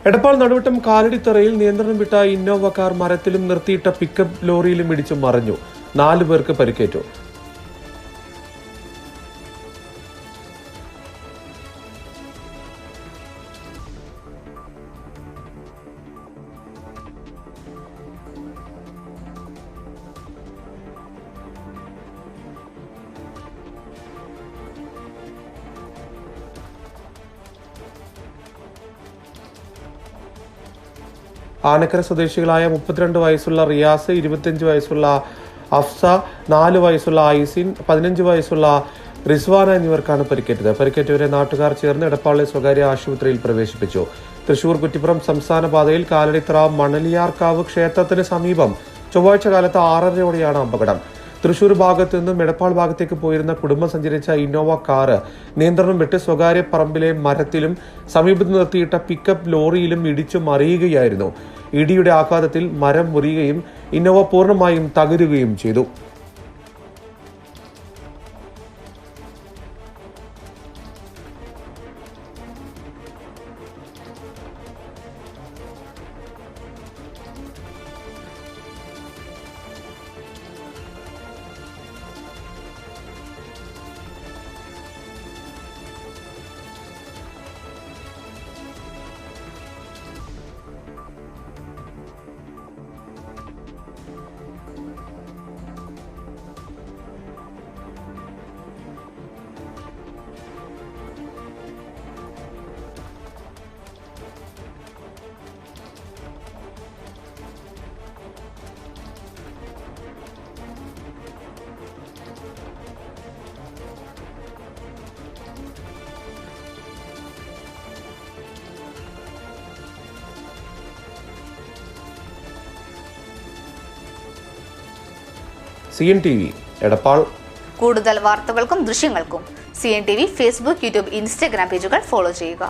എടപ്പാൾ നടുവട്ടം കാലടിത്തറയിൽ നിയന്ത്രണം വിട്ട Innova car മരത്തിലും നിർത്തിയിട്ട പിക്കപ്പ് ലോറിയിലും ഇടിച്ചു മറിഞ്ഞു. 4 പേർക്ക് പരിക്കേറ്റു. ആനക്കര സ്വദേശികളായ 32 വയസ്സുള്ള റിയാസ്, 25 വയസ്സുള്ള അഫ്സ, 4 വയസ്സുള്ള ഐസിൻ, 15 വയസ്സുള്ള റിസ്വാന എന്നിവർക്കാണ് പരിക്കേറ്റത്. പരിക്കേറ്റവരെ നാട്ടുകാർ ചേർന്ന് എടപ്പാളിലെ സ്വകാര്യ ആശുപത്രിയിൽ പ്രവേശിപ്പിച്ചു. തൃശൂർ കുറ്റിപ്പുറം സംസ്ഥാന പാതയിൽ കാലടിത്തറ മണലിയാർക്കാവ് ക്ഷേത്രത്തിന് സമീപം ചൊവ്വാഴ്ച കാലത്ത് 6:30യോടെയാണ് അപകടം. തൃശൂർ ഭാഗത്തു നിന്നും എടപ്പാൾ ഭാഗത്തേക്ക് പോയിരുന്ന കുടുംബം സഞ്ചരിച്ച ഇന്നോവ കാറ് നിയന്ത്രണം വിട്ട് സ്വകാര്യ പറമ്പിലെ മരത്തിലും സമീപത്ത് നിർത്തിയിട്ട പിക്കപ്പ് ലോറിയിലും ഇടിച്ചു മറിയുകയായിരുന്നു. ഇടിയുടെ ആഘാതത്തിൽ മരം മുറിയുകയും ഇന്നോവ പൂർണ്ണമായും തകരുകയും ചെയ്തു. CNTV എടപ്പാൾ. കൂടുതൽ വാർത്തകൾക്കും ദൃശ്യങ്ങൾക്കും CNTV ഫേസ്ബുക്ക്, യൂട്യൂബ്, ഇൻസ്റ്റാഗ്രാം പേജുകൾ ഫോളോ ചെയ്യുക.